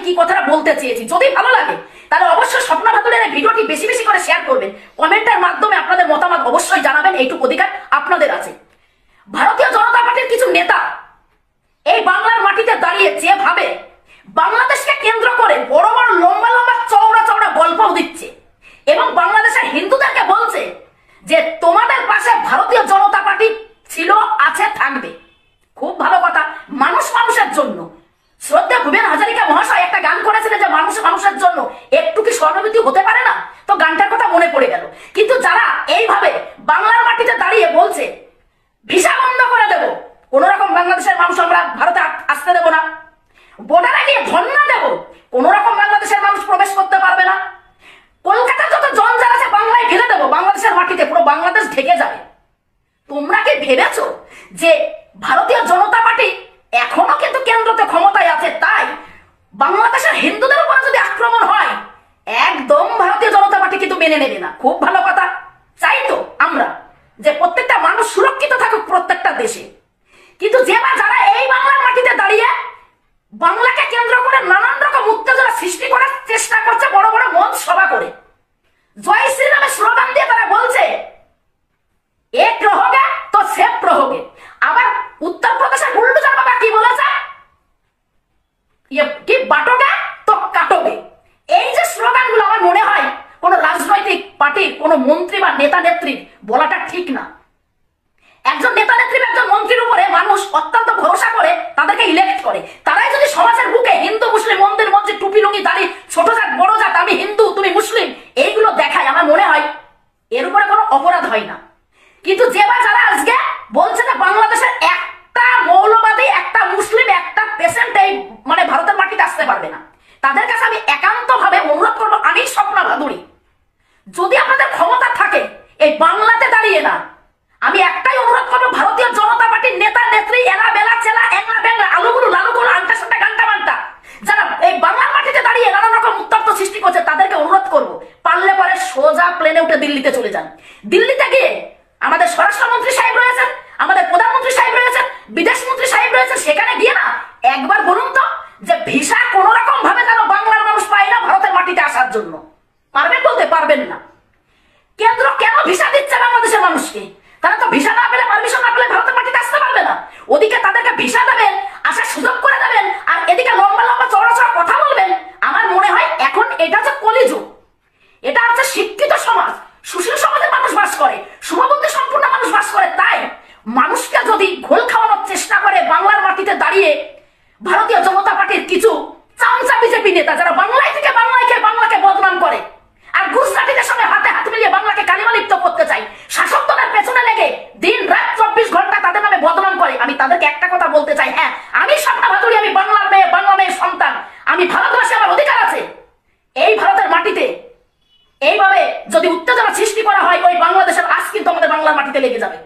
কি কথাটা বলতে চেয়েছি। যদি ভালো লাগে তাহলে অবশ্যই স্বপ্না ভাদুরের এই ভিডিওটি বেশি বেশি করে শেয়ার করবেন, কমেন্টের মাধ্যমে আপনাদের মতামত অবশ্যই জানাবেন, এইটুকু অধিকার আপনাদের আছে। ভারতীয় জনতা পার্টির কিছু নেতা এই বাংলার মাটিতে দাঁড়িয়ে যেভাবে বাংলাদেশকে কেন্দ্র করে বড় বড় লম্বা লম্বা চওড়া চওড়া গল্পও দিচ্ছে এবং বাংলাদেশের হিন্দুদেরকে বলছে যে তোমাদের পাশে ভারতীয় জনতা পার্টি ছিল, আছে, থাকবে। খুব ভালো কথা, মানুষ মানুষের জন্য। শ্রদ্ধা ভূপেন হাজারিকা মহাশয় একটা গান করেছিলেন যে মানুষ মানুষের জন্য, একটু কি সহানুভূতি হতে পারে না? তো গানটার কথা মনে পড়ে গেল। কিন্তু যারা এইভাবে বাংলার মাটিতে দাঁড়িয়ে বলছে ভিসা বন্ধ করে দেব, কোন রকম বাংলাদেশের মানুষ আমরা ভারতে আসতে দেব না, বর্ডারে গিয়ে ধর্ণা দেব, কোন রকম বাংলাদেশের মানুষ প্রবেশ করতে পারবে না, কলকাতার যত জঞ্জাল আছে বাংলায় ফেলে দেবো, বাংলাদেশের মাটিতে পুরো বাংলাদেশ ঢেকে যাবে। তোমরা কি ভেবেছো যে ভারতীয় জনতা পার্টি এখনো কিন্তু কেন্দ্রতে ক্ষমতায় আছে, তাই বাংলাদেশের হিন্দুদের উপরে যদি আক্রমণ হয় একদম ভারতীয় জনতা পার্টি কিন্তু মেনে নেবে না। খুব ভালো কথা, চাই তো আমরা যে প্রত্যেকটা মানুষ সুরক্ষিত থাকুক প্রত্যেকটা দেশে। কিন্তু যারা এই বাংলার মাটিতে দাঁড়িয়ে বাংলাকে কেন্দ্র করে নানান রকম উত্তেজনা সৃষ্টি করার চেষ্টা করছে, বড় বড় মঞ্চ সভা করে জয় শ্রীরামের স্লোগান দিয়ে তারা বলছে এক রহোগে তো সেফ রহোগে। আবার উত্তরপ্রদেশের বুলডোজার বাবা কি বলেছে, কি বাটোগে তো কাটোগে। এই যে স্লোগানগুলো আমার মনে হয় কোন রাজনৈতিক পার্টির কোন মন্ত্রী বা নেতা নেত্রী বলাটা ঠিক না। একজন নেতা নেত্রী একজন মন্ত্রীর উপরে মানুষ অত্যন্ত ভরসা করে তাদেরকে ইলেক্ট করে, তারাই যদি সমাজের বুকে হিন্দু মুসলিম মন্দির মসজিদ টুপি লুঙ্গি দাঁড়িয়ে ছোট জাত বড় জাত আমি হিন্দু তুমি মুসলিম এইগুলো দেখায়, আমার মনে হয় এর উপরে কোনো অপরাধ হয় না। কিন্তু যারা আজকে বলছে যে বাংলাদেশের একটা মৌলবাদী একটা মুসলিম একটা পেশেন্ট এই মানে ভারতের মাটিতে আসতে পারবে না, তাদের কাছে আমি একান্ত ভাবে অনুরোধ করবো, আমি স্বপ্না ভাদুড়ী, যদি আপনাদের ক্ষমতা থাকে এই বাংলাতে দাঁড়িয়ে না, আমি একটাই অনুরোধ করবো ভারতীয় জনতা পার্টির নেতা নেত্রী এলা বেলা চেলা একলা বেংলা আলুগুলো লালুগুলো আন্টা সান্টা গান্টা মান্টা যারা এই বাংলার মাটিতে দাঁড়িয়ে নানান রকম উত্তপ্ত সৃষ্টি করছে, তাদেরকে অনুরোধ করবো পারলে পরে সোজা প্লেনে উঠে দিল্লিতে চলে যান। দিল্লিতে গিয়ে আমাদের স্বরাষ্ট্রমন্ত্রী সাহেব রয়েছেন, আমাদের প্রধানমন্ত্রী সাহেব রয়েছেন, বিদেশ মন্ত্রী সাহেব রয়েছেন, সেখানে গিয়ে না একবার বলুন তো যে ভিসা কোন রকম ভাবে যেন বাংলার মানুষ পায় না ভারতের মাটিতে আসার জন্য। পারবেন বলতে পারবেন না। কেন্দ্র কেন ভিসা দিচ্ছে বাংলাদেশের মানুষকে? তারা তো ভিসা না পেলে পারমিশন না পেলে ভারতের মাটিতে আসতে পারবে না। ওদিকে তাদেরকে ভিসা দেবেন, আসার সুযোগ করে দেবেন, আর এদিকে লম্বা লম্বা চড়া চড়া কথা বলবেন। আমার মনে হয় এখন এটা হচ্ছে কলিযুগ, এটা হচ্ছে শিক্ষিত সমাজ, সুশীল সমাজের মানুষ বাস করে, শুভবুদ্ধি সম্পূর্ণ মানুষ বাস করে। তাই মানুষকে যদি ঘোল খাওয়ানোর চেষ্টা করে বাংলার মাটিতে দাঁড়িয়ে ভারতীয় জনতা পার্টির কিছু চামচা বিজেপি নেতা যারা বাংলায় থেকে বাংলাকে বদনাম করে আর গুজরাটিদের সঙ্গে হাতে হাত মিলিয়ে বাংলাকে কালিমালিপ্ত করতে চাই, শাসক দলের পেছনে লেগে দিন রাত 24 ঘন্টা তাদের নামে বদনাম করে, আমি তাদেরকে একটা কথা বলতে চাই, হ্যাঁ আমি স্বপ্না ভাদুড়ী, আমি বাংলার মেয়ে, বাংলা মেয়ের সন্তান, আমি ভারতবাসী, আমার অধিকার আছে। এই ভারতের মাটিতে এইভাবে যদি উত্তেজনা সৃষ্টি করা হয় ওই বাংলাদেশের আজ কিন্তু আমাদের বাংলার মাটিতে লেগে যাবে।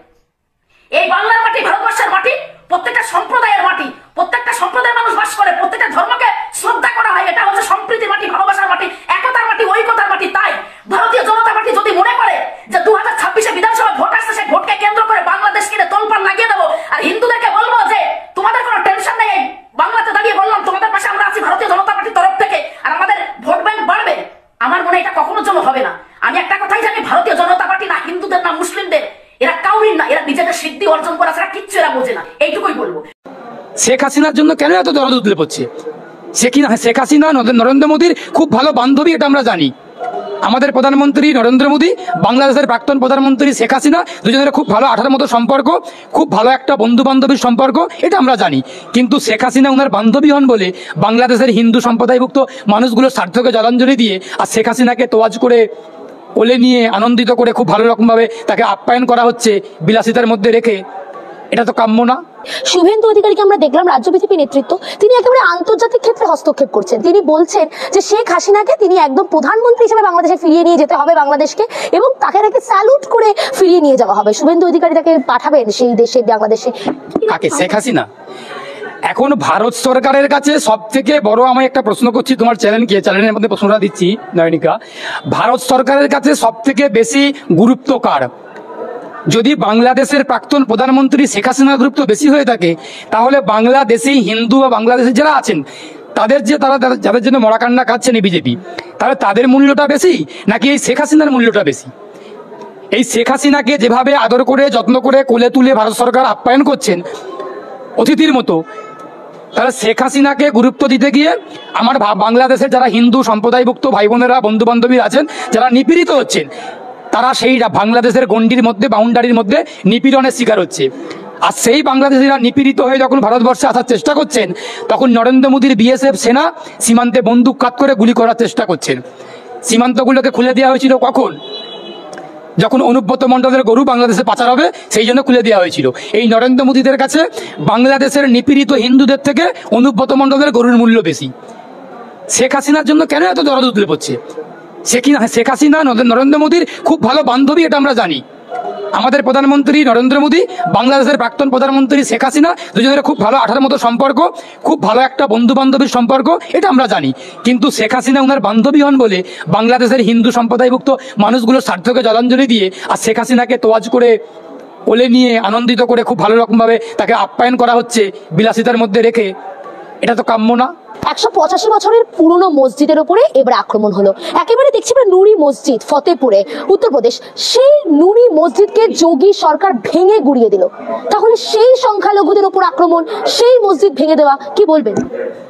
এই বাংলার মাটি ভারতবর্ষের মাটি, প্রত্যেকটা সম্প্রদায়ের মাটি, প্রত্যেকটা সম্প্রদায়ের মানুষ বাস করে, প্রত্যেকটা ধর্মকে শ্রদ্ধা করা হয়, এটা হচ্ছে সম্প্রীতির মাটি, ভালোবাসার মাটি, একতার মাটি, ঐক্যতার মাটি। তাই ভারতীয় জনতা পার্টি যদি মনে করে যে 2026 বিধানসভা ভোট আসছে সেই ভোটকে কেন্দ্র করে বাংলাদেশকে তোলপাড় লাগিয়ে দেবো আর হিন্দুদেরকে বলবো যে তোমাদের কোনো টেনশন নেই, বাংলাতে দাঁড়িয়ে বললাম তোমাদের পাশে আমরা আছি ভারতীয় জনতা পার্টির তরফ থেকে আর আমাদের ভোট ব্যাংক বাড়বে, আমার মনে এটা কখনো জন্য হবে না। আমি একটা কথাই জানি, ভারতীয় জনতা পার্টি না হিন্দুদের না মুসলিমদের, এরা কাউরির না, এরা নিজেদের সিদ্ধি অর্জন করা ছাড়া কিচ্ছু এরা বোঝে না, এইটুকুই বলবো। শেখ হাসিনার জন্য কেন এত দরদ উতলে পড়ছে? শেখ হাসিনা নরেন্দ্র মোদীর খুব ভালো বান্ধবী, এটা আমরা জানি। আমাদের প্রধানমন্ত্রী নরেন্দ্র মোদী, বাংলাদেশের প্রাক্তন প্রধানমন্ত্রী শেখ হাসিনা, দুজনের খুব ভালো আঠার মতো সম্পর্ক, খুব ভালো একটা বন্ধু বান্ধবীর সম্পর্ক, এটা আমরা জানি। কিন্তু শেখ হাসিনা ওনার বান্ধবী হন বলে বাংলাদেশের হিন্দু সম্প্রদায়ভুক্ত মানুষগুলোর স্বার্থকে জলাঞ্জলি দিয়ে আর শেখ হাসিনাকে তোয়াজ করে কোলে নিয়ে আনন্দিত করে খুব ভালো রকমভাবে তাকে আপ্যায়ন করা হচ্ছে বিলাসিতার মধ্যে রেখে, এটা তো কাম্য না। শুভেন্দু অধিকারীকে আমরা দেখলাম রাজ্য বিজেপি নেতৃত্ব, তিনি একেবারে আন্তর্জাতিক ক্ষেত্রে হস্তক্ষেপ করছেন। তিনি বলছেন যে শেখ হাসিনাকে তিনি একদম প্রধানমন্ত্রী হিসেবে বাংলাদেশে ফিরিয়ে নিয়ে যেতে হবে বাংলাদেশকে, এবং তাকে নাকি স্যালুট করে ফিরিয়ে নিয়ে যাওয়া হবে। শুভেন্দু অধিকারী তাকে পাঠাবেন সেই দেশে বাংলাদেশে। কাকে? শেখ হাসিনা? এখন ভারত সরকারের কাছে সব থেকে বড়, আমি একটা প্রশ্ন করছি তোমার চ্যানেলের মধ্যে প্রশ্নটা দিচ্ছি নয়নিকা, ভারত সরকারের কাছে সব থেকে বেশি গুরুত্ব কার? যদি বাংলাদেশের প্রাক্তন প্রধানমন্ত্রী শেখ হাসিনার গুরুত্ব বেশি হয়ে থাকে তাহলে বাংলাদেশি হিন্দু বা বাংলাদেশে যারা আছেন তাদের যে যাদের জন্য মরা কান্না কাঁদছেন এই বিজেপি, তাহলে তাদের মূল্যটা বেশি নাকি এই শেখ হাসিনার মূল্যটা বেশি? এই শেখ হাসিনাকে যেভাবে আদর করে যত্ন করে কোলে তুলে ভারত সরকার আপ্যায়ন করছেন অতিথির মতো, তাহলে শেখ হাসিনাকে গুরুত্ব দিতে গিয়ে আমার বাংলাদেশের যারা হিন্দু সম্প্রদায়ভুক্ত ভাই বোনেরা বন্ধু বান্ধবী আছেন যারা নিপীড়িত হচ্ছেন, তারা সেই বাংলাদেশের গণ্ডির মধ্যে বাউন্ডারির মধ্যে নিপীড়নের শিকার হচ্ছে। আর সেই বাংলাদেশিরা নিপীড়িত হয়ে যখন ভারতবর্ষে আসার চেষ্টা করছেন, তখন নরেন্দ্র মোদীর বিএসএফ সেনা সীমান্তে বন্দুক কাত করে গুলি করার চেষ্টা করছেন। সীমান্তগুলোকে খুলে দেওয়া হয়েছিল কখন? যখন অনুব্রত মণ্ডলের গরু বাংলাদেশে পাচার হবে সেই জন্য খুলে দেওয়া হয়েছিল। এই নরেন্দ্র মোদীদের কাছে বাংলাদেশের নিপীড়িত হিন্দুদের থেকে অনুব্রত মণ্ডলের গরুর মূল্য বেশি। শেখ হাসিনার জন্য কেন এত দরদ উতলে পড়ছে? শেখ হাসিনা নরেন্দ্র মোদীর খুব ভালো বান্ধবী, এটা আমরা জানি। আমাদের প্রধানমন্ত্রী নরেন্দ্র মোদী, বাংলাদেশের প্রাক্তন প্রধানমন্ত্রী শেখ হাসিনা, দুজনের খুব ভালো আঠার মতো সম্পর্ক, খুব ভালো একটা বন্ধু বান্ধবীর সম্পর্ক, এটা আমরা জানি। কিন্তু শেখ হাসিনা ওনার বান্ধবী হন বলে বাংলাদেশের হিন্দু সম্প্রদায়ভুক্ত মানুষগুলোর স্বার্থকে জলাঞ্জলি দিয়ে আর শেখ হাসিনাকে তোয়াজ করে কোলে নিয়ে আনন্দিত করে খুব ভালো রকমভাবে তাকে আপ্যায়ন করা হচ্ছে বিলাসিতার মধ্যে রেখে, এটা তো কাম্য না। 185 বছরের পুরনো মসজিদের উপরে এবার আক্রমণ হলো। একেবারে দেখছি আমরা নুরি মসজিদ ফতেপুরে উত্তরপ্রদেশ, সেই নুরি মসজিদকে যোগী সরকার ভেঙে গুড়িয়ে দিল। তাহলে সেই সংখ্যালঘুদের উপর আক্রমণ, সেই মসজিদ ভেঙে দেওয়া, কি বলবেন?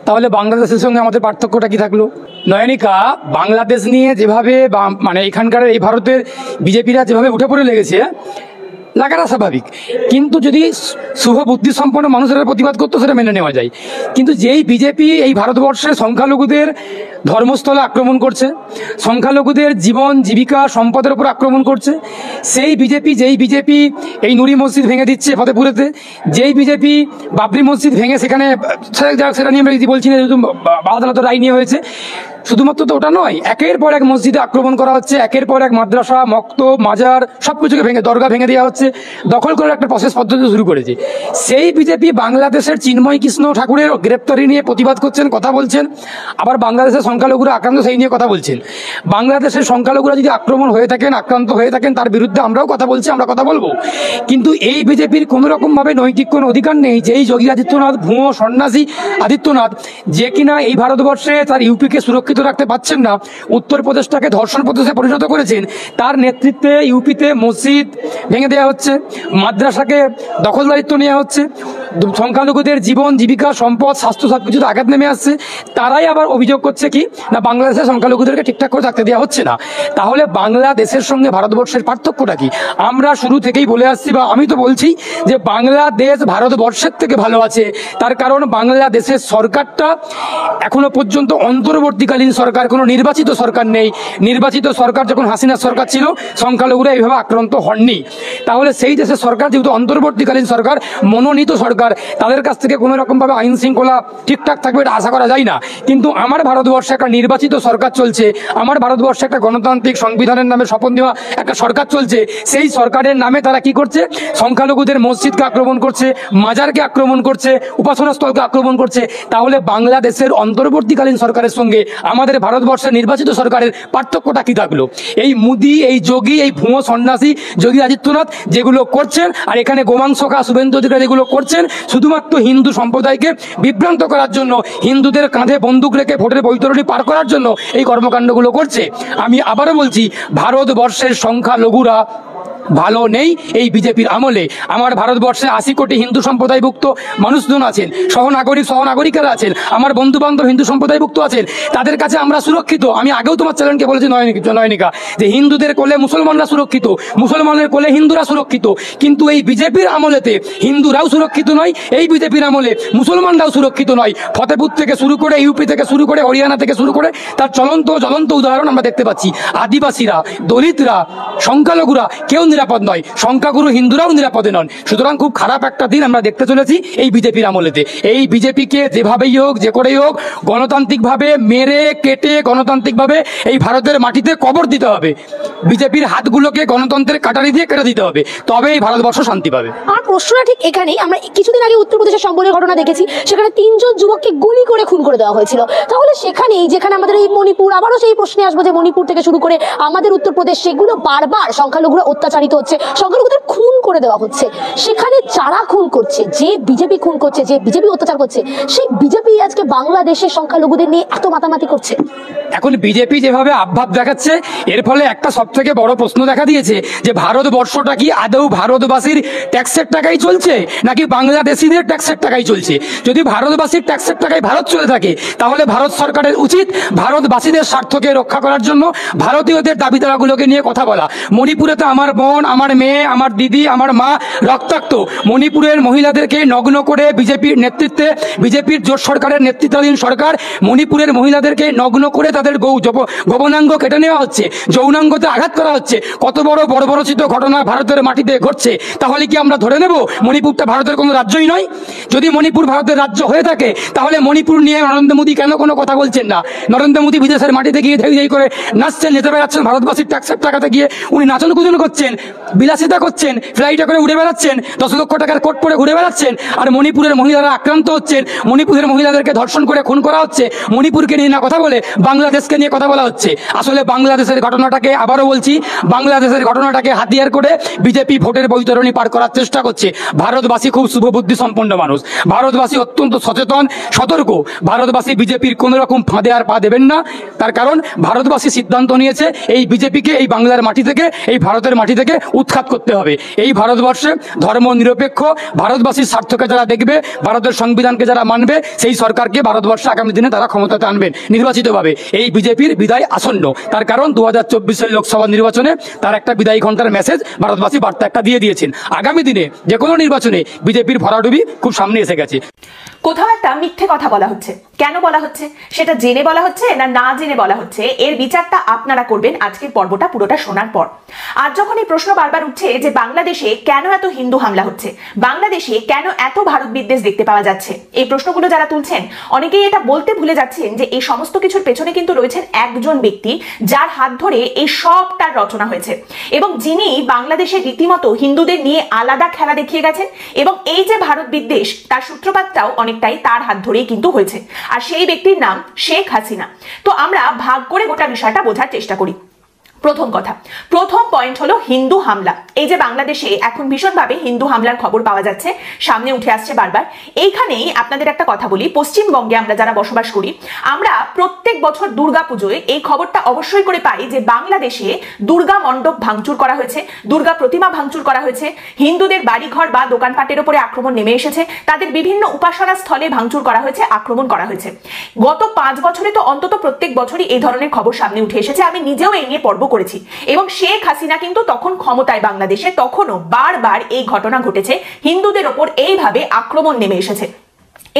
তাহলে বাংলাদেশের সঙ্গে আমাদের পার্থক্যটা কি থাকলো? নয়নিকা, বাংলাদেশ নিয়ে যেভাবে মানে এখানকার এই ভারতের বিজেপিরা যেভাবে উঠে পড়ে লেগেছে, লাগাটা স্বাভাবিক। কিন্তু যদি শুভ বুদ্ধি সম্পন্ন মানুষেরা প্রতিবাদ করতো সেটা মেনে নেওয়া যায়। কিন্তু যেই বিজেপি এই ভারতবর্ষে সংখ্যালঘুদের ধর্মস্থলে আক্রমণ করছে, সংখ্যালঘুদের জীবন জীবিকা সম্পদের উপর আক্রমণ করছে, যেই বিজেপি এই নুরি মসজিদ ভেঙে দিচ্ছে ফতেপুরেতে, যেই বিজেপি বাবরি মসজিদ ভেঙে সেখানে সেটা নিয়ে আমরা যদি বলছি না, যেহেতু আদালতের রায় নিয়ে হয়েছে, শুধুমাত্র তো ওটা নয়, একের পর এক মসজিদে আক্রমণ করা হচ্ছে, একের পর এক মাদ্রাসা মক্তব মাজার সবকিছুকে ভেঙে দরগা ভেঙে দেওয়া হচ্ছে, দখল করার একটা প্রসেস পদ্ধতি শুরু করেছে। সেই বিজেপি বাংলাদেশের চিন্ময় কৃষ্ণ ঠাকুরের গ্রেপ্তারি নিয়ে প্রতিবাদ করছেন, কথা বলছেন, আবার বাংলাদেশের সংখ্যালঘুরা আক্রান্ত সেই নিয়ে কথা বলছেন। বাংলাদেশের সংখ্যালঘুরা যদি আক্রমণ হয়ে থাকেন, আক্রান্ত হয়ে থাকেন, তার বিরুদ্ধে আমরাও কথা বলছি, আমরা কথা বলবো। কিন্তু এই বিজেপির কোনো রকমভাবে নৈতিক কোনো অধিকার নেই যে এই যোগী আদিত্যনাথ, ভুয়ো সন্ন্যাসী আদিত্যনাথ, যে কিনা এই ভারতবর্ষে তার ইউপিকে সুরক্ষিত রাখতে পারছেন না, উত্তরপ্রদেশটাকে ধর্ষণ প্রদেশে পরিণত করেছেন, তার নেতৃত্বে ইউপিতে মসজিদ ভেঙে দেওয়া হচ্ছে, মাদ্রাসাকে দখলদারিত্ব নেওয়া হচ্ছে, সংখ্যালঘুদের জীবন জীবিকা সম্পদ স্বাস্থ্য সবকিছুতে আঘাত নেমে আসছে। তারাই আবার অভিযোগ করছে কি না বাংলাদেশের সংখ্যালঘুদেরকে ঠিকঠাক করে থাকতে দেওয়া হচ্ছে না। তাহলে বাংলাদেশের সঙ্গে ভারতবর্ষের পার্থক্যটা কি? আমরা শুরু থেকেই বলে আসছি, বা আমি তো বলছি যে বাংলাদেশ ভারতবর্ষের থেকে ভালো আছে। তার কারণ বাংলাদেশের সরকারটা এখনো পর্যন্ত অন্তর্বর্তীকালীন সরকার, কোনো নির্বাচিত সরকার নেই। নির্বাচিত সরকার যখন হাসিনার সরকার ছিল, সংখ্যালঘুরা এইভাবে আক্রান্ত হননি। তাহলে সেই দেশের সরকার যেহেতু অন্তর্বর্তীকালীন সরকার, মনোনীত সরকার, তাদের কাছ থেকে কোনো রকমভাবে আইন শৃঙ্খলা ঠিকঠাক থাকবে এটা আশা করা যায় না। কিন্তু আমার ভারতবর্ষে একটা নির্বাচিত সরকার চলছে, আমার ভারতবর্ষে একটা গণতান্ত্রিক সংবিধানের নামে শপথ নেওয়া একটা সরকার চলছে। সেই সরকারের নামে তারা কি করছে? সংখ্যালঘুদের মসজিদকে আক্রমণ করছে, মাজারকে আক্রমণ করছে, উপাসনা স্থলকে আক্রমণ করছে। তাহলে বাংলাদেশের অন্তর্বর্তীকালীন সরকারের সঙ্গে আমাদের ভারতবর্ষের নির্বাচিত সরকারের পার্থক্যটা কি থাকলো? এই মোদী, এই যোগী, এই ভুয়ো সন্ন্যাসী যোগী আদিত্যনাথ যেগুলো করছেন, আর এখানে গোমাংসখা শুভেন্দু অধিকারী যেগুলো করছেন, শুধুমাত্র হিন্দু সম্প্রদায়কে বিভ্রান্ত করার জন্য, হিন্দুদের কাঁধে বন্দুক রেখে ভোটের বৈতরণী পার করার জন্য এই কর্মকাণ্ডগুলো করছে। আমি আবারও বলছি, ভারতবর্ষের সংখ্যালঘুরা ভালো নেই এই বিজেপির আমলে। আমার ভারতবর্ষে 80 কোটি হিন্দু সম্প্রদায়ভুক্ত মানুষজন আছেন, সহনাগরিকেরা আছেন, আমার বন্ধু বান্ধব হিন্দু সম্প্রদায়ভুক্ত আছেন, তাদের কাছে আমরা সুরক্ষিত। আমি আগেও তোমার চ্যানেলকে বলেছি নয়নিকা, যে হিন্দুদের কোলে মুসলমানরা সুরক্ষিত, মুসলমানের কোলে হিন্দুরা সুরক্ষিত। কিন্তু এই বিজেপির আমলেতে হিন্দুরাও সুরক্ষিত নয়, এই বিজেপির আমলে মুসলমানরাও সুরক্ষিত নয়। ফতেপুর থেকে শুরু করে, ইউপি থেকে শুরু করে, হরিয়ানা থেকে শুরু করে, তার জ্বলন্ত উদাহরণ আমরা দেখতে পাচ্ছি। আদিবাসীরা, দলিতরা, সংখ্যালঘুরা কেউ নিরাপদ নয়, সংখ্যাগুরু হিন্দুরাও নিরাপদে নন। সুতরাং খুব খারাপ একটা দিন আমরা দেখতে চলেছি এই বিজেপির আমলেতে। এই বিজেপিকে যেভাবেই হোক, যে করেই হোক, গণতান্ত্রিকভাবে মেরে কেটে গণতান্ত্রিকভাবে এই ভারতের মাটিতে কবর দিতে হবে। বিজেপির হাতগুলোকে গণতন্ত্রের কাটারি দিয়ে কেটে দিতে হবে, তবে এই ভারতবর্ষ শান্তি পাবে। আমার প্রশ্নটা ঠিক এখানেই। আমরা কিছুদিন আগে উত্তরপ্রদেশের সম্বলের ঘটনা দেখেছি, সেখানে 3 জন যুবককে গুলি করে খুন করে দেওয়া হয়েছিল। তাহলে সেখানেই যেখানে আমাদের এই মণিপুর, আবারও সেই প্রশ্নে আসবো যে মণিপুর থেকে শুরু করে আমাদের উত্তরপ্রদেশ, সেগুলো বারবার সংখ্যালঘুরা অত্যাচারিত হচ্ছে, সংখ্যালঘুদের খুন করে দেওয়া হচ্ছে। সেখানে যারা খুন করছে, যে বিজেপি খুন করছে, যে বিজেপি অত্যাচার করছে, সেই বিজেপি আজকে বাংলাদেশের সংখ্যালঘুদের নিয়ে এত মাতামাতি করছে। এখন বিজেপি যেভাবে আবভাব দেখাচ্ছে, এর ফলে একটা সব থেকে বড় প্রশ্ন দেখা দিয়েছে যে ভারতবর্ষটা কি আদৌ ভারতবাসীর ট্যাক্সের টাকাই চলছে নাকি বাংলাদেশিদের ট্যাক্সের টাকাই চলছে? যদি ভারতবাসীর ট্যাক্সের টাকায় ভারত চলে থাকে, তাহলে ভারত সরকারের উচিত ভারতবাসীদের স্বার্থকে রক্ষা করার জন্য ভারতীয়দের দাবি দাওয়াগুলোকে নিয়ে কথা বলা। মণিপুরে তো আমার বোন, আমার মেয়ে, আমার দিদি, আমার মা রক্তাক্ত। মণিপুরের মহিলাদেরকে নগ্ন করে বিজেপির নেতৃত্বে, বিজেপির জোট সরকারের নেতৃত্বাধীন সরকার মণিপুরের মহিলাদেরকে নগ্ন করে তাদের গৌনাঙ্গ কেটে নেওয়া হচ্ছে, যৌনাঙ্গতে আঘাত করা হচ্ছে। কত বড় বর্বরচিত ঘটনা ভারতের মাটিতে ঘটছে। তাহলে কি আমরা ধরে নেব মণিপুরটা ভারতের কোনো রাজ্যই নয়? যদি মণিপুর ভারতের রাজ্য হয়ে থাকে, তাহলে মণিপুর নিয়ে নরেন্দ্র মোদী কেন কোনো কথা বলছেন না? নরেন্দ্র মোদী বিদেশের মাটিতে গিয়ে ধেই ধেই করে নাচছেন, যেতে বেড়াচ্ছেন, ভারতবাসীর ট্যাক্সের টাকাতে গিয়ে উনি নাচন কুচন করছেন, বিলাসিতা করছেন, ফ্লাইটে করে উড়ে বেড়াচ্ছেন, 10 লক্ষ টাকার কোট পরে ঘুরে বেড়াচ্ছেন। আর মণিপুরের মহিলারা আক্রান্ত হচ্ছেন, মণিপুরের মহিলাদেরকে ধর্ষণ করে খুন করা হচ্ছে। মণিপুরকে নিয়ে না কথা বলে বাংলাদেশকে নিয়ে কথা বলা হচ্ছে। আসলে বাংলাদেশের ঘটনাটাকে, আবারও বলছি, বাংলাদেশের ঘটনাটাকে হাতিয়ার করে বিজেপি ভোটের বৈতরণী পার করার চেষ্টা করছে। ভারতবাসী খুব শুভবুদ্ধি সম্পন্ন মানুষ, ভারতবাসী অত্যন্ত সচেতন, সতর্ক। ভারতবাসী বিজেপির কোন রকম ফাঁদে আর পা দেবেন না। তার কারণ ভারতবাসী সিদ্ধান্ত নিয়েছে এই বিজেপিকে এই বাংলার মাটি থেকে, এই ভারতের মাটি থেকে উৎখাত করতে হবে। এই ভারতবর্ষে ধর্ম নিরপেক্ষ ভারতবাসীর স্বার্থকে যারা দেখবে, ভারতের সংবিধানকে যারা মানবে, সেই সরকারকে ভারতবর্ষে আগামী দিনে তারা ক্ষমতাতে আনবেন নির্বাচিতভাবে। এই বিজেপির বিদায় আসন্ন। তার কারণ 2024 লোকসভা নির্বাচনে তার একটা বিদায়ী ঘন্টার মেসেজ ভারতবাসী বার্তা একটা দিয়ে দিয়েছেন। আগামী দিনে যে কোনো নির্বাচনে বিজেপির ভরাডুবি খুব সামনে এসে গেছে। কোথাও একটা মিথ্যে কথা বলা হচ্ছে। কেন বলা হচ্ছে? সেটা জেনে বলা হচ্ছে না না জেনে বলা হচ্ছে, এর বিচারটা আপনারা করবেন আজকের পর্বটা পুরোটা শোনার পর। আর যখন এই প্রশ্ন বারবার উঠছে যে বাংলাদেশে কেন এত হিন্দু হামলা হচ্ছে, বাংলাদেশে কেন এত ভারত বিদ্বেষ দেখতে পাওয়া যাচ্ছে, এই প্রশ্নগুলো যারা তুলছেন, অনেকেই এটা বলতে ভুলে যাচ্ছেন যে এই সমস্ত কিছুর পেছনে কিন্তু রয়েছেন একজন ব্যক্তি, যার হাত ধরে এই সবটার রচনা হয়েছে এবং যিনি বাংলাদেশে রীতিমতো হিন্দুদের নিয়ে আলাদা খেলা দেখিয়ে গেছেন। এবং এই যে ভারত বিদ্বেষ, তার সূত্রপাতটাও অনেকটাই তার হাত ধরেই কিন্তু হয়েছে। আর সেই ব্যক্তির নাম শেখ হাসিনা। তো আমরা ভাগ করে গোটা বিষয়টা বোঝার চেষ্টা করি। প্রথম কথা, প্রথম পয়েন্ট হলো হিন্দু হামলা। এই যে বাংলাদেশে এখন ভীষণভাবে হিন্দু হামলার খবর পাওয়া যাচ্ছে, সামনে উঠে আসছে বারবার। এইখানেই আপনাদের একটা কথা বলি, পশ্চিমবঙ্গে আমরা যারা বসবাস করি, আমরা প্রত্যেক বছর দুর্গা পুজোয় এই খবরটা অবশ্যই করে পাই যে বাংলাদেশে দুর্গা মণ্ডপ ভাঙচুর করা হয়েছে, দুর্গা প্রতিমা ভাঙচুর করা হয়েছে, হিন্দুদের বাড়িঘর বা দোকানপাটের উপরে আক্রমণ নেমে এসেছে, তাদের বিভিন্ন উপাসনা স্থলে ভাঙচুর করা হয়েছে, আক্রমণ করা হয়েছে। গত 5 বছরে তো অন্তত প্রত্যেক বছরই এই ধরনের খবর সামনে উঠে এসেছে। আমি নিজেও এই নিয়ে পর্ব করেছি। এবং শেখ হাসিনা কিন্তু তখন ক্ষমতায় বাংলাদেশে, তখনও বারবার এই ঘটনা ঘটেছে, হিন্দুদের ওপর এইভাবে আক্রমণ নেমে এসেছে।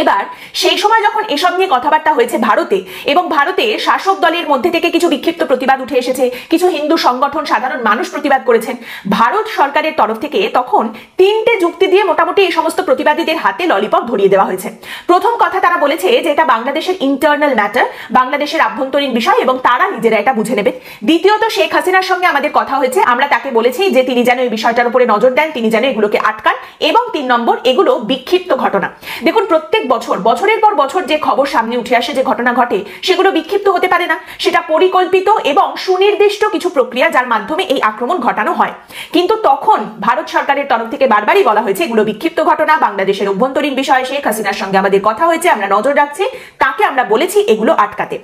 এবার সেই সময় যখন এসব নিয়ে কথাবার্তা হয়েছে ভারতে, এবং ভারতে শাসক দলের মধ্যে থেকে কিছু বিক্ষিপ্ত প্রতিবাদ উঠে এসেছে, কিছু হিন্দু সংগঠন, সাধারণ মানুষ প্রতিবাদ করেছেন, ভারত সরকারের তরফ থেকে তখন 3টে যুক্তি দিয়ে মোটামুটি এই সমস্ত প্রতিবাদীদের হাতে ললিপপ ধরিয়ে দেওয়া হয়েছে। প্রথম কথা, তারা বলেছে যে এটা বাংলাদেশের ইন্টারনাল ম্যাটার, বাংলাদেশের আভ্যন্তরীণ বিষয় এবং তারা নিজেরা এটা বুঝে নেবে। দ্বিতীয়ত, শেখ হাসিনার সঙ্গে আমাদের কথা হয়েছে, আমরা তাকে বলেছি যে তিনি যেন এই বিষয়টার উপরে নজর দেন, তিনি যেন এগুলোকে আটকান। এবং 3 নম্বর, এগুলো বিক্ষিপ্ত ঘটনা। দেখুন, প্রত্যেক বছর, বছরের পর বছর যে খবর সামনে উঠে আসে, যে ঘটনা ঘটে, সেগুলো বিক্ষিপ্ত হতে পারে না। সেটা পরিকল্পিত এবং সুনির্দিষ্ট কিছু প্রক্রিয়া, যার মাধ্যমে এই আক্রমণ ঘটানো হয়। কিন্তু তখন ভারত সরকারের তরফ থেকে বারবারই বলা হয়েছে এগুলো বিক্ষিপ্ত ঘটনা, বাংলাদেশের অভ্যন্তরীণ বিষয়, শেখ হাসিনার সঙ্গে আমাদের কথা হয়েছে, আমরা নজর রাখছি, তাকে আমরা বলেছি এগুলো আটকাতে।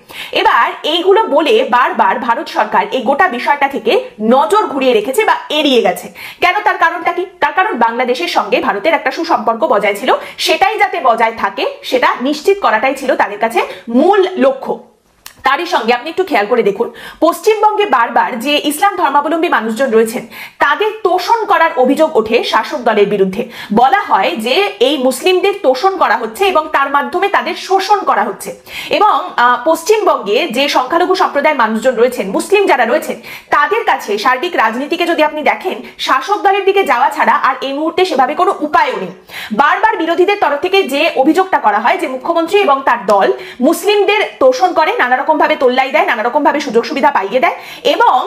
এবার এইগুলো বলে বারবার ভারত সরকার এই গোটা বিষয়টা থেকে নজর ঘুরিয়ে রেখেছে বা এড়িয়ে গেছে। কেন? তার কারণটা কি? তার কারণ বাংলাদেশের সঙ্গে ভারতের একটা সুসম্পর্ক বজায় ছিল, সেটাই যাতে বজায় থাকে সেটা নিশ্চিত করাটাই ছিল তাদের কাছে মূল লক্ষ্য। তারই সঙ্গে আপনি একটু খেয়াল করে দেখুন, পশ্চিমবঙ্গে বারবার যে ইসলাম ধর্মাবলম্বী মানুষজন রয়েছেন, তাদের তোষণ করার অভিযোগ ওঠে শাসক দলের বিরুদ্ধে। বলা হয় যে এই মুসলিমদের তোষণ করা হচ্ছে এবং তার মাধ্যমে তাদের শোষণ করা হচ্ছে। এবং পশ্চিমবঙ্গে যে সংখ্যালঘু সম্প্রদায়ের মানুষজন রয়েছেন, মুসলিম যারা রয়েছেন, তাদের কাছে সার্বিক রাজনীতিকে যদি আপনি দেখেন, শাসক দলের দিকে যাওয়া ছাড়া আর এই মুহূর্তে সেভাবে কোনো উপায়ও নেই। বারবার বিরোধীদের তরফ থেকে যে অভিযোগটা করা হয় যে মুখ্যমন্ত্রী এবং তার দল মুসলিমদের তোষণ করে, নানা রকম ভাবে তোল্লাই দেয়, নানা রকম ভাবে সুযোগ সুবিধা পাইয়ে দেয় এবং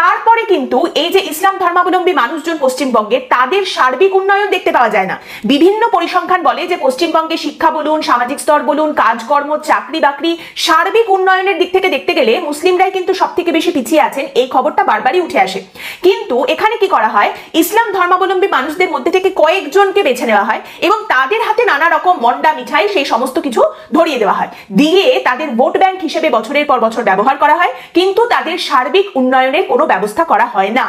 তারপরে কিন্তু এই যে ইসলাম ধর্মাবলম্বী মানুষজন পশ্চিমবঙ্গে, তাদের সার্বিক উন্নয়ন দেখতে পাওয়া যায় না। বিভিন্ন পরিসংখ্যান বলে যে পশ্চিমবঙ্গে শিক্ষা বলুন, সামাজিক স্তর বলুন, কাজকর্ম, চাকরি বাকরি, সার্বিক উন্নয়নের দিক থেকে দেখতে গেলে মুসলিমরাই কিন্তু সব থেকে বেশি পিছিয়ে আছেন, এই খবরটা বারবারই উঠে আসে। কিন্তু এখানে কি করা হয়, ইসলাম ধর্মাবলম্বী মানুষদের মধ্যে থেকে কয়েকজনকে বেছে নেওয়া হয় এবং তাদের হাতে নানা রকম মন্ডা মিঠাই সেই সমস্ত কিছু ধরিয়ে দেওয়া হয়, দিয়ে তাদের ভোট ব্যাংক হিসেবে বছরের পর বছর ব্যবহার করা হয়, কিন্তু তাদের সার্বিক উন্নয়নের কোনো ব্যবস্থা করা হয় না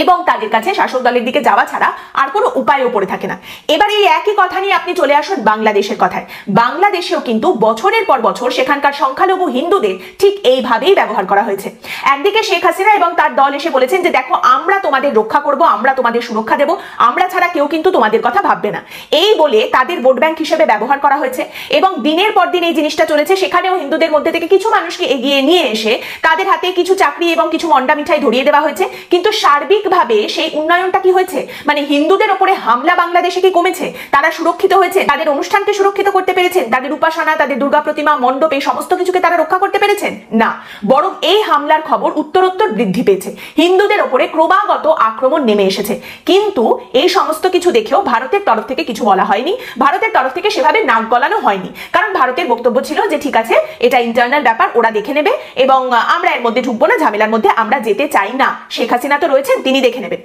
এবং তাদের কাছে শাসক দলের দিকে যাওয়া ছাড়া আর কোনো উপায়ও পড়ে থাকে না। এবার এই একই কথা নিয়ে আপনি চলে আসুন বাংলাদেশের কথায়। বাংলাদেশেও কিন্তু বছরের পর বছর সেখানকার সংখ্যালঘু হিন্দুদের ঠিক এইভাবেই ব্যবহার করা হয়েছে। একদিকে শেখ হাসিনা এবং তার দল এসে বলেছেন যে দেখো, আমরা তোমাদের রক্ষা করব, আমরা তোমাদের সুরক্ষা দেব, আমরা ছাড়া কেউ কিন্তু তোমাদের কথা ভাববে না, এই বলে তাদের ভোট ব্যাংক হিসেবে ব্যবহার করা হয়েছে এবং দিনের পর দিন এই জিনিসটা চলেছে। সেখানেও হিন্দুদের মধ্যে থেকে কিছু মানুষকে এগিয়ে নিয়ে এসে তাদের হাতে কিছু চাকরি এবং কিছু মন্ডা মিঠাই ধরিয়ে দেওয়া হয়েছে, কিন্তু সার্বিক ভাবে সেই উন্নয়নটা কি হয়েছে? মানে হিন্দুদের উপরে হামলা বাংলাদেশে কি কমেছে? তারা সুরক্ষিত হয়েছে? তাদের অনুষ্ঠানকে সুরক্ষিত করতে পেরেছেন? তাদের উপাসনা, তাদের দুর্গা প্রতিমা, মণ্ডপ, এই সমস্ত কিছুকে তারা রক্ষা করতে পেরেছেন? না, বরং এই হামলার খবর উত্তরোত্তর বৃদ্ধি পেয়েছে, হিন্দুদের উপরে ক্রমাগত আক্রমণ নেমে এসেছে। কিন্তু এই সমস্ত কিছু দেখেও ভারতের তরফ থেকে কিছু বলা হয়নি, ভারতের তরফ থেকে সেভাবে নাক গলানো হয়নি, কারণ ভারতের বক্তব্য ছিল যে ঠিক আছে, এটা ইন্টারনাল ব্যাপার, ওরা দেখে নেবে এবং আমরা এর মধ্যে ঢুকবো না, ঝামেলার মধ্যে আমরা যেতে চাই না, শেখ হাসিনা তো রয়েছেন, তিনি দেখে নেবেন।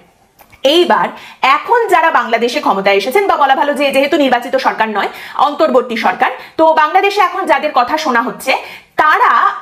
এইবার এখন যারা বাংলাদেশে ক্ষমতায় এসেছেন, বা বলা ভালো যে যেহেতু নির্বাচিত সরকার নয়, অন্তর্বর্তী সরকার, তো বাংলাদেশে এখন যাদের কথা শোনা হচ্ছে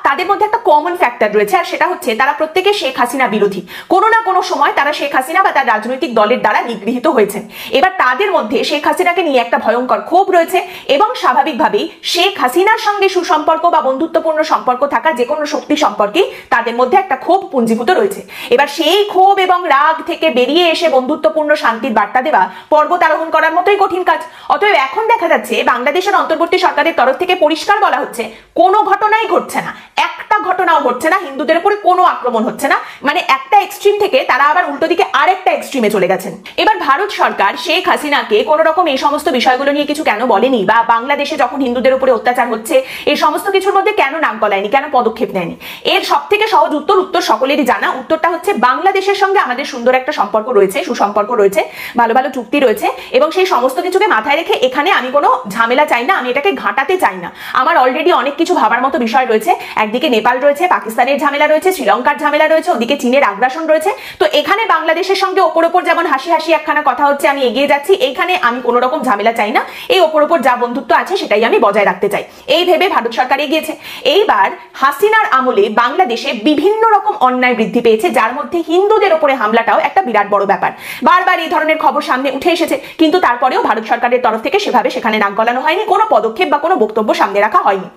তাদের মধ্যে একটা কমন ফ্যাক্টর রয়েছে, আর সেটা হচ্ছে তারা প্রত্যেকে শেখ হাসিনা বিরোধী। কোনো না কোনো সময় তারা শেখ হাসিনা বা তার রাজনৈতিক দলের দ্বারা নিগৃহীত হয়েছেন। এবার তাদের মধ্যে শেখ হাসিনাকে নিয়ে একটা ভয়ঙ্কর ক্ষোভ রয়েছে এবং স্বাভাবিকভাবেই শেখ হাসিনার সঙ্গে সুসম্পর্ক বা বন্ধুত্বপূর্ণ সম্পর্ক থাকা যে কোনো শক্তি সম্পর্কে তাদের মধ্যে একটা ক্ষোভ পুঞ্জীভূত রয়েছে। এবার সেই ক্ষোভ এবং রাগ থেকে বেরিয়ে এসে বন্ধুত্বপূর্ণ শান্তির বার্তা দেওয়া পর্বত আরোহণ করার মতোই কঠিন কাজ। অতএব এখন দেখা যাচ্ছে বাংলাদেশের অন্তর্বর্তী সরকারের তরফ থেকে পরিষ্কার বলা হচ্ছে কোনো ঘটনাই ঘটছে না, একটা ঘটনাও ঘটছে না, হিন্দুদের উপরে কোনো আক্রমণ হচ্ছে না। মানে একটা এক্সট্রিম থেকে তারা আবার উল্টো দিকে আরেকটা এক্সট্রিমে চলে গেছেন। এবার ভারত সরকার শেখ হাসিনাকে কোনো রকম এই সমস্ত বিষয়গুলো নিয়ে কিছু কেন বলেনি, বা বাংলাদেশে যখন হিন্দুদের উপরে অত্যাচার হচ্ছে এই সমস্ত কিছুর মধ্যে কেন নাক গলায়নি, কেন পদক্ষেপ নেয়নি? এর সব থেকে সহজ উত্তর সকলেরই জানা। উত্তরটা হচ্ছে বাংলাদেশের সঙ্গে আমাদের সুন্দর একটা সম্পর্ক রয়েছে, সুসম্পর্ক রয়েছে, ভালো ভালো চুক্তি রয়েছে এবং সেই সমস্ত কিছুকে মাথায় রেখে এখানে আমি কোনো ঝামেলা চাই না, আমি এটাকে ঘাটাতে চাই না। আমার অলরেডি অনেক কিছু ভাবার মতো বিষয় রয়েছে। একদিকে নেপাল রয়েছে, পাকিস্তানের ঝামেলা রয়েছে, শ্রীলঙ্কার ঝামেলা রয়েছে, ওদিকে চীনের আগ্রাসন রয়েছে। তো এখানে বাংলাদেশের সঙ্গে ওপর যেমন হাসি হাসি একখানা কথা হচ্ছে, আমি এগিয়ে যাচ্ছি, এইখানে আমি কোনো রকম ঝামেলা চাই না, এই ওপর যা বন্ধুত্ব আছে সেটাই আমি বজায় রাখতে চাই, এই ভেবে ভারত সরকার এগিয়েছে। এইবার হাসিনার আমলে বাংলাদেশে বিভিন্ন রকম অন্যায় বৃদ্ধি পেয়েছে, যার মধ্যে হিন্দুদের উপরে হামলাটাও একটা বিরাট বড় ব্যাপার। বারবার এই ধরনের খবর সামনে উঠে এসেছে, কিন্তু তারপরেও ভারত সরকারের তরফ থেকে সেভাবে সেখানে নাক গলানো হয়নি, কোনো পদক্ষেপ বা কোনো বক্তব্য সামনে রাখা হয়নি।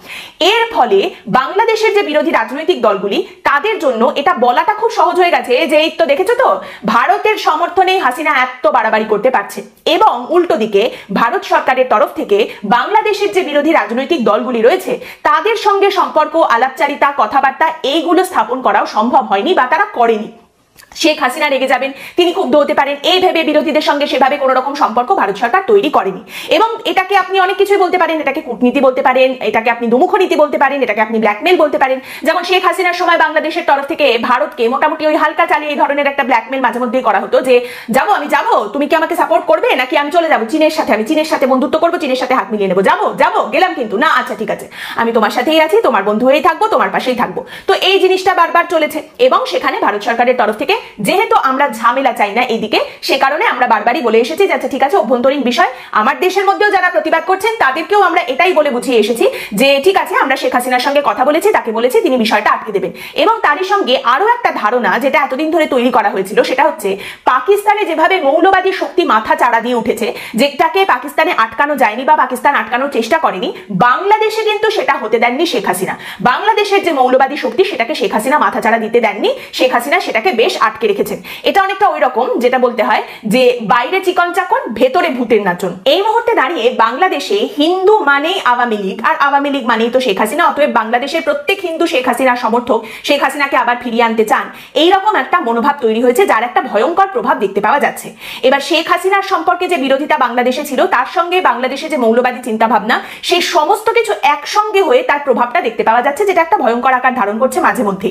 এর ফলে বাংলাদেশের যে বিরোধী রাজনৈতিক দলগুলি, তাদের জন্য এটা বলাটা খুব সহজ হয়ে গেছে যে এই তো দেখেছো তো, ভারতের সমর্থনে হাসিনা এত বাড়াবাড়ি করতে পারছে। এবং উল্টো দিকে ভারত সরকারের তরফ থেকে বাংলাদেশের যে বিরোধী রাজনৈতিক দলগুলি রয়েছে তাদের সঙ্গে সম্পর্ক, আলাপচারিতা, কথাবার্তা এইগুলো স্থাপন করাও সম্ভব হয়নি বা তারা করেনি। শেখ হাসিনা রেগে যাবেন, তিনি ক্ষুব্ধ হতে পারেন, এই ভেবে বিরোধীদের সঙ্গে সেভাবে কোনো রকম সম্পর্ক ভারত সরকার তৈরি করেনি। এবং এটাকে আপনি অনেক কিছুই বলতে পারেন, এটাকে কূটনীতি বলতে পারেন, এটাকে আপনি দুমুখ নীতি বলতে পারেন, এটাকে আপনি ব্ল্যাকমেল বলতে পারেন। যেমন শেখ হাসিনার সময় বাংলাদেশের তরফ থেকে ভারতকে মোটামুটি ওই হালকা চালিয়ে এই ধরনের একটা ব্ল্যাকমেল মাঝে মধ্যেই করা হতো যে আমি যাবো, তুমি কি আমাকে সাপোর্ট করবে, নাকি আমি চলে যাবো চীনের সাথে, আমি চীনের সাথে বন্ধুত্ব করবো, চীনের সাথে হাত মিলিয়ে নেবো, যাবো গেলাম কিন্তু না, আচ্ছা ঠিক আছে, আমি তোমার সাথেই আছি, তোমার বন্ধু হয়েই থাকবো, তোমার পাশেই থাকবো। তো এই জিনিসটা বারবার চলেছে এবং সেখানে ভারত সরকারের তরফ থেকে যেহেতু আমরা ঝামেলা চাই না এদিকে, সে কারণে আমরা বারবারই বলে এসেছি যে আচ্ছা ঠিক আছে, অভ্যন্তরীণ বিষয়, আমার দেশের মধ্যেও যারা প্রতিবাদ করছেন তাদেরকেও আমরা এটাই বলে বুঝিয়ে এসেছি যে ঠিক আছে, আমরা শেখ হাসিনার সঙ্গে কথা বলেছি, তাকে বলেছি তিনি বিষয়টা আটকে দেবেন। এবং তারই সঙ্গে আরো একটা ধারণা যেটা এতদিন ধরে তৈরি করা হয়েছিল, সেটা হচ্ছে পাকিস্তানে যেভাবে মৌলবাদী শক্তি মাথা চাড়া দিয়ে উঠেছে, যেটাকে পাকিস্তানে আটকানো যায়নি বা পাকিস্তান আটকানোর চেষ্টা করেনি, বাংলাদেশে কিন্তু সেটা হতে দেননি শেখ হাসিনা। বাংলাদেশের যে মৌলবাদী শক্তি সেটাকে শেখ হাসিনা মাথা চাড়া দিতে দেননি, শেখ হাসিনা সেটাকে বেশ আটকে রেখেছেন। এটা অনেকটা ওই রকম যেটা বলতে হয় যে বাইরে চিকন চাকন ভেতরে ভূতের নাচন। এই মুহূর্তে দাঁড়িয়ে বাংলাদেশে হিন্দু মানেই আওয়ামী লীগ, আর আওয়ামী লীগ মানেই তো শেখ হাসিনা, অতএব বাংলাদেশের প্রত্যেক হিন্দু শেখ হাসিনার সমর্থক, শেখ হাসিনাকে আবার ফিরিয়ে আনতে চান, এইরকম একটা মনোভাব তৈরি হয়েছে, যার একটা ভয়ঙ্কর প্রভাব দেখতে পাওয়া যাচ্ছে। এবার শেখ হাসিনার সম্পর্কে যে বিরোধিতা বাংলাদেশে ছিল, তার সঙ্গে বাংলাদেশে যে মৌলবাদী চিন্তা ভাবনা, সেই সমস্ত কিছু একসঙ্গে হয়ে তার প্রভাবটা দেখতে পাওয়া যাচ্ছে, যেটা একটা ভয়ঙ্কর আকার ধারণ করছে মাঝে মধ্যে।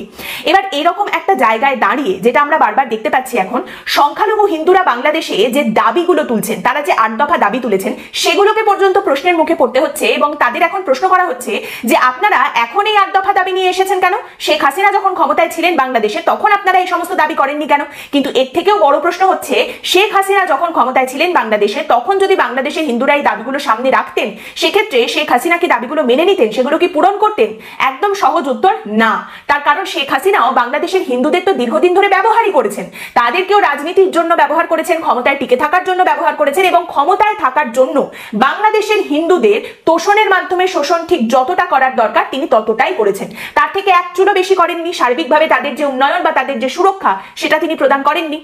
এবার এরকম একটা জায়গায় দাঁড়িয়ে যেটা আমরা বারবার দেখতে পাচ্ছি, এখন সংখ্যালঘু হিন্দুরা বাংলাদেশে যে দাবিগুলো তুলছেন, তারা যে 8 দফা দাবি তুলেছেন, সেগুলোকে পর্যন্ত প্রশ্নের মুখে পড়তে হচ্ছে এবং তাদের এখন প্রশ্ন করা হচ্ছে যে আপনারা এখন এই 8 দফা দাবি নিয়ে এসেছেন কেন? শেখ হাসিনা যখন ক্ষমতায় ছিলেন বাংলাদেশে, তখন আপনারা এই সমস্ত দাবি করেননি কেন? কিন্তু এর থেকেও বড় প্রশ্ন হচ্ছে, শেখ হাসিনা যখন ক্ষমতায় ছিলেন বাংলাদেশে, তখন যদি বাংলাদেশের হিন্দুরা এই দাবিগুলো সামনে রাখতেন, সেক্ষেত্রে শেখ হাসিনা কি দাবিগুলো মেনে নিতেন, সেগুলো কি পূরণ করতেন? একদম সহজ উত্তর না। তার কারণ শেখ হাসিনাও বাংলাদেশের হিন্দুদের তো দীর্ঘদিন ধরে ব্যবহারই করেছেন, তাদেরকেও রাজনীতির জন্য ব্যবহার করেছেন, ক্ষমতায় টিকে থাকার জন্য ব্যবহার করেছেন, এবং ক্ষমতায় থাকার জন্য বাংলাদেশের হিন্দুদের তোষণের মাধ্যমে শোষণ ঠিক যতটা করার দরকার তিনি ততটাই করেছেন। তার থেকে এক চুলো বেশি করেননি। সার্বিকভাবে তাদের যে উন্নয়ন বা তাদের যে সুরক্ষা, সেটা তিনি প্রদান করেননি।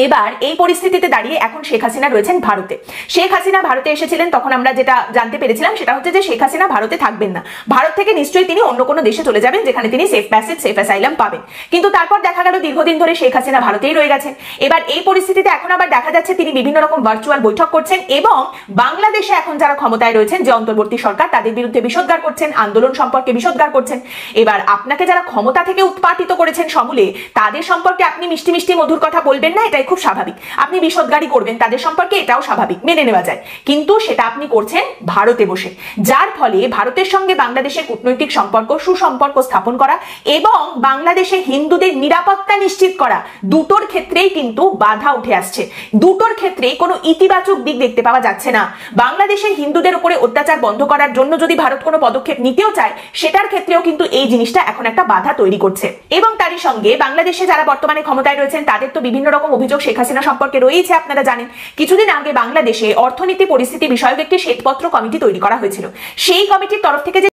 এবার এই পরিস্থিতিতে দাঁড়িয়ে এখন শেখ হাসিনা রয়েছেন ভারতে। শেখ হাসিনা ভারতে এসেছিলেন, তখন আমরা যেটা জানতে পেরেছিলাম সেটা হচ্ছে যে শেখ হাসিনা ভারতে থাকবেন না, ভারত থেকে নিশ্চয়ই তিনি অন্য কোনো দেশে চলে যাবেন, যেখানে তিনি সেফ প্যাসেজ, সেফ অ্যাসাইলাম পাবেন। কিন্তু তারপর দেখা গেল দীর্ঘদিন ধরে শেখ হাসিনা ভারতেই রয়ে গেছেন। এবার এই পরিস্থিতিতে এখন আবার দেখা যাচ্ছে তিনি বিভিন্ন রকম ভার্চুয়াল বৈঠক করছেন এবং বাংলাদেশে এখন যারা ক্ষমতায় রয়েছেন, যে অন্তর্বর্তী সরকার, তাদের বিরুদ্ধে বিষোদ্গার করছেন, আন্দোলন সম্পর্কে বিষোদ্গার করছেন। এবার আপনাকে যারা ক্ষমতা থেকে উৎপাটিত করেছেন সমূলে, তাদের সম্পর্কে আপনি মিষ্টি মিষ্টি মধুর কথা বলবেন না, এটাই খুব স্বাভাবিক। আপনি বিষোদ্গারই করবেন তাদের সম্পর্কে, এটাও স্বাভাবিক, মেনে নেওয়া যায়। কিন্তু সেটা আপনি করছেন ভারতে বসে, যার ফলে ভারতের সঙ্গে বাংলাদেশের কূটনৈতিক সম্পর্ক, সুসম্পর্ক স্থাপন করা এবং বাংলাদেশে হিন্দুদের নিরাপত্তা নিশ্চিত করা, দুটোর ক্ষেত্রেই কিন্তু বাধা উঠে আসছে। দুটোর ক্ষেত্রেই কোনো ইতিবাচক দিক দেখতে পাওয়া যাচ্ছে না। বাংলাদেশের হিন্দুদের উপরে অত্যাচার বন্ধ করার জন্য যদি ভারত কোনো পদক্ষেপ নিতেও চায়, সেটার ক্ষেত্রেও কিন্তু এই জিনিসটা এখন একটা বাধা তৈরি করছে। এবং তারই সঙ্গে বাংলাদেশে যারা বর্তমানে ক্ষমতায় রয়েছেন, তাদের তো বিভিন্ন রকম অভিযোগ শেখ হাসিনা সম্পর্কে রয়েছে। আপনারা জানেন কিছুদিন আগে বাংলাদেশে অর্থনীতি পরিস্থিতি বিষয়ক একটি শ্বেতপত্র কমিটি তৈরি করা হয়েছিল। সেই কমিটির তরফ থেকে যে